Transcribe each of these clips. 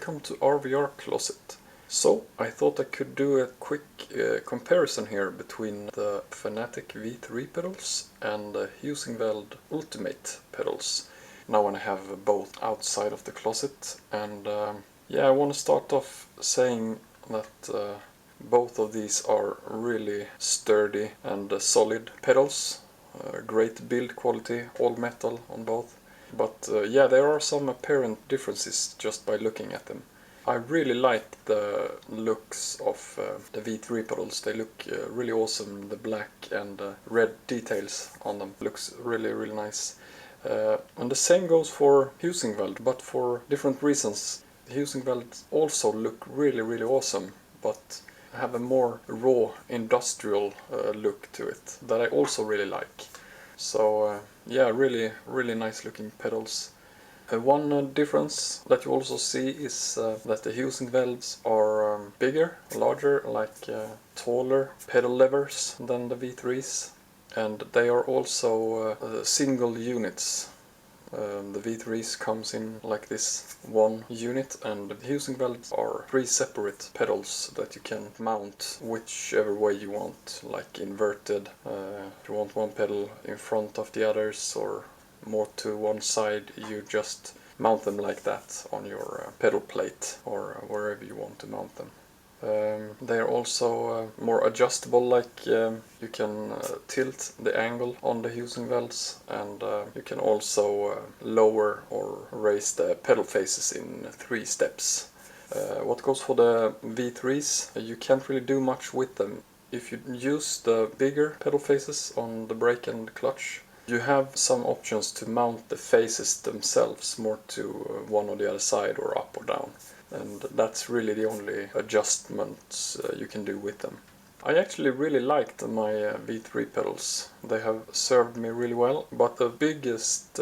welcome to RVR Closet. So, I thought I could do a quick comparison here between the Fanatec V3 pedals and the Heusinkveld Ultimate pedals. Now when I have both outside of the closet, and yeah, I want to start off saying that both of these are really sturdy and solid pedals. Great build quality, all metal on both. But yeah, there are some apparent differences just by looking at them. I really like the looks of the V3 pedals. They look really awesome. The black and red details on them looks really nice. And the same goes for Heusinkveld, but for different reasons. The Heusinkveld also look really awesome, but have a more raw industrial look to it that I also really like. So yeah, really nice looking pedals. One difference that you also see is that the Heusinkvelds are bigger, larger, like taller pedal levers than the V3's, and they are also single units. The V3's comes in like this one unit, and the Heusinkvelds are 3 separate pedals that you can mount whichever way you want, like inverted, if you want one pedal in front of the others or more to one side, you just mount them like that on your pedal plate or wherever you want to mount them. They are also more adjustable, like you can tilt the angle on the Heusinkvelds, and you can also lower or raise the pedal faces in 3 steps. What goes for the V3's, you can't really do much with them. If you use the bigger pedal faces on the brake and clutch, you have some options to mount the faces themselves more to one or the other side or up or down. And that's really the only adjustments you can do with them. I actually really liked my V3 pedals. They have served me really well, but the biggest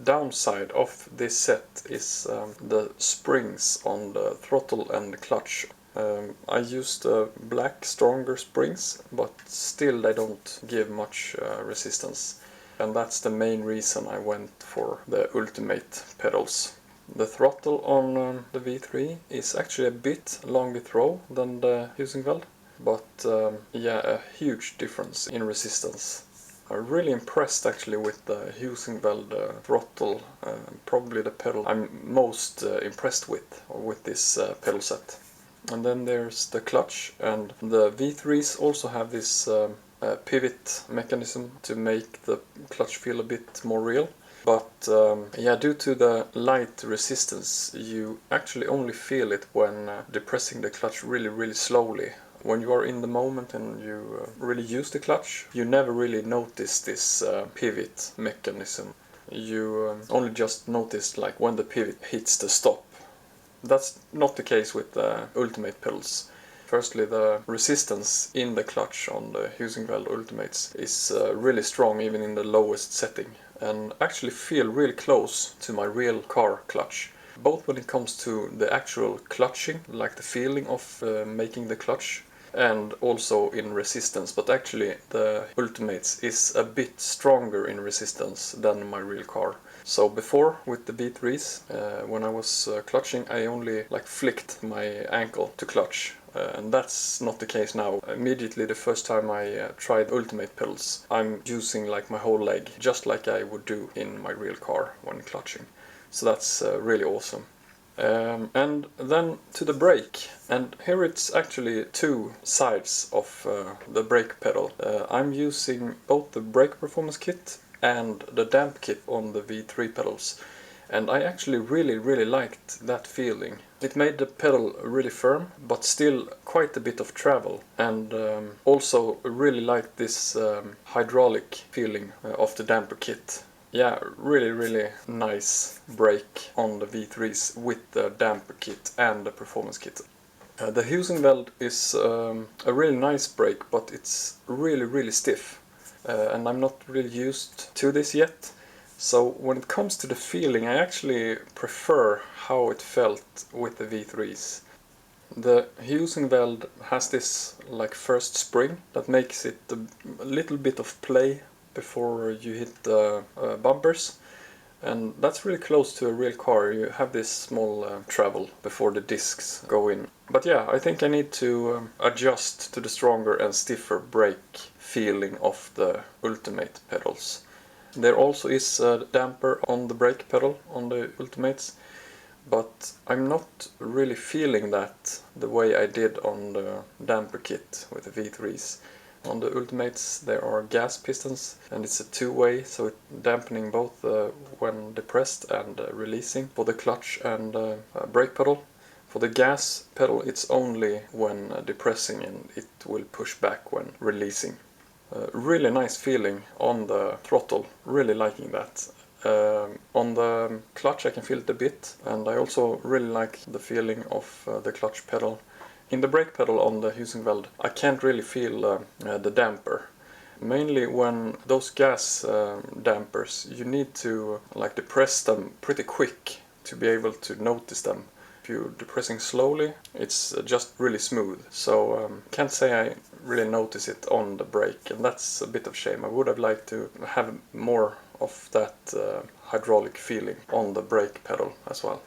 downside of this set is the springs on the throttle and the clutch. I used black stronger springs, but still they don't give much resistance. And that's the main reason I went for the Ultimate pedals. The throttle on the V3 is actually a bit longer throw than the Heusinkveld, but yeah, a huge difference in resistance. I'm really impressed actually with the Heusinkveld throttle, probably the pedal I'm most impressed with this pedal set. And then there's the clutch, and the V3's also have this pivot mechanism to make the clutch feel a bit more real. But yeah, due to the light resistance, you actually only feel it when depressing the clutch really slowly. When you are in the moment and you really use the clutch, you never really notice this pivot mechanism. You only just notice like when the pivot hits the stop. That's not the case with the Ultimate pedals. Firstly, the resistance in the clutch on the Heusinkveld Ultimates is really strong even in the lowest setting, and actually feel really close to my real car clutch. Both when it comes to the actual clutching, like the feeling of making the clutch, and also in resistance, but actually the Ultimates is a bit stronger in resistance than my real car. So before, with the V3's, when I was clutching, I only like flicked my ankle to clutch. And that's not the case now. Immediately the first time I tried Ultimate pedals, I'm using like my whole leg, just like I would do in my real car when clutching. So that's really awesome. And then to the brake, and here it's actually 2 sides of the brake pedal. I'm using both the brake performance kit and the damp kit on the V3 pedals, and I actually really liked that feeling. It made the pedal really firm, but still quite a bit of travel, and also really liked this hydraulic feeling of the damper kit. Yeah, really nice brake on the V3's with the damper kit and the performance kit. The Heusinkveld is a really nice brake, but it's really stiff, and I'm not really used to this yet. So when it comes to the feeling, I actually prefer how it felt with the V3's. The Heusinkveld has this like first spring that makes it a little bit of play before you hit the bumpers, And that's really close to a real car. You have this small travel before the discs go in. But yeah, I think I need to adjust to the stronger and stiffer brake feeling of the Ultimate pedals. There also is a damper on the brake pedal on the Ultimates, but I'm not really feeling that the way I did on the damper kit with the V3's. On the Ultimates there are gas pistons and it's a two-way, so it's dampening both when depressed and releasing for the clutch and brake pedal. For the gas pedal it's only when depressing and it will push back when releasing. Really nice feeling on the throttle, really liking that. On the clutch I can feel it a bit, and I also really like the feeling of the clutch pedal. In the brake pedal on the Heusinkveld I can't really feel the damper. Mainly when those gas dampers, you need to like depress them pretty quick to be able to notice them. If you're depressing slowly, it's just really smooth. So can't say I really notice it on the brake, and that's a bit of a shame. I would have liked to have more of that hydraulic feeling on the brake pedal as well.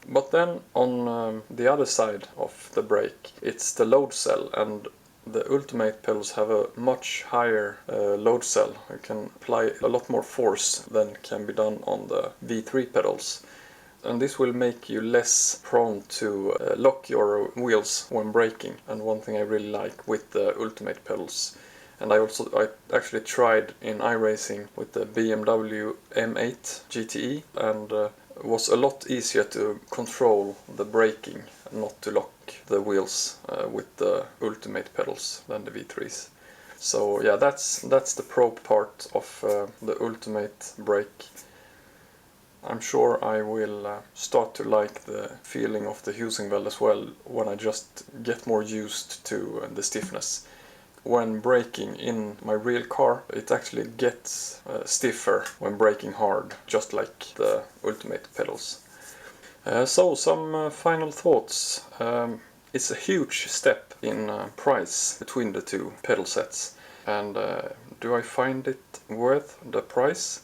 But then on the other side of the brake, it's the load cell, and the Ultimate pedals have a much higher load cell. You can apply a lot more force than can be done on the V3 pedals. And this will make you less prone to lock your wheels when braking, and one thing I really like with the Ultimate pedals. And I actually tried in iRacing with the BMW M8 GTE, and was a lot easier to control the braking and not to lock the wheels with the Ultimate pedals than the V3's. So yeah, that's the pro part of the Ultimate brake. I'm sure I will start to like the feeling of the Heusinkveld as well when I just get more used to the stiffness. When braking in my real car, it actually gets stiffer when braking hard, just like the Ultimate pedals. So some final thoughts. It's a huge step in price between the two pedal sets. And do I find it worth the price?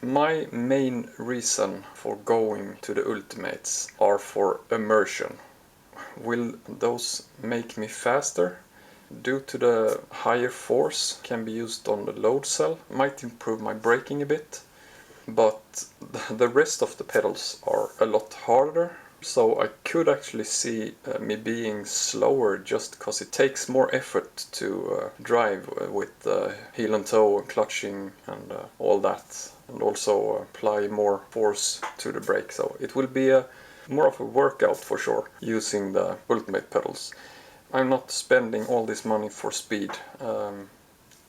My main reason for going to the Ultimates are for immersion. Will those make me faster? Due to the higher force can be used on the load cell, might improve my braking a bit, but the rest of the pedals are a lot harder, so I could actually see me being slower just because it takes more effort to drive with heel and toe clutching and all that, and also apply more force to the brake, so it will be more of a workout for sure using the Ultimate pedals. I'm not spending all this money for speed.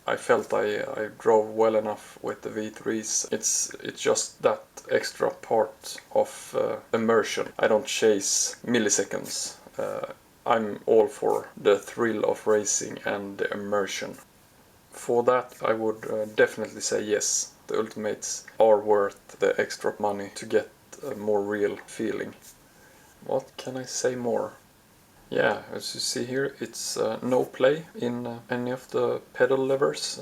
I felt I drove well enough with the V3's. It's just that extra part of immersion. I don't chase milliseconds. I'm all for the thrill of racing and the immersion. For that I would definitely say yes. The Ultimates are worth the extra money to get a more real feeling. What can I say more? Yeah, as you see here, it's no play in any of the pedal levers,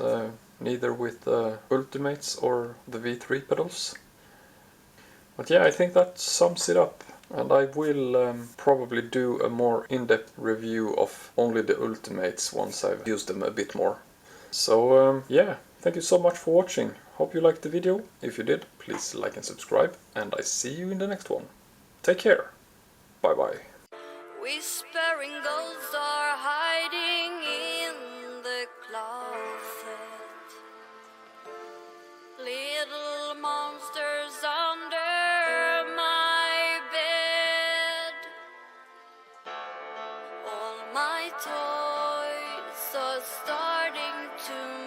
neither with the Ultimates or the V3 pedals. But yeah, I think that sums it up, and I will probably do a more in-depth review of only the Ultimates once I've used them a bit more. So yeah, thank you so much for watching. Hope you liked the video. If you did, please like and subscribe, and I see you in the next one. Take care. Bye bye. Whispering ghosts are hiding in the closet. Little monsters under my bed. All my toys are starting to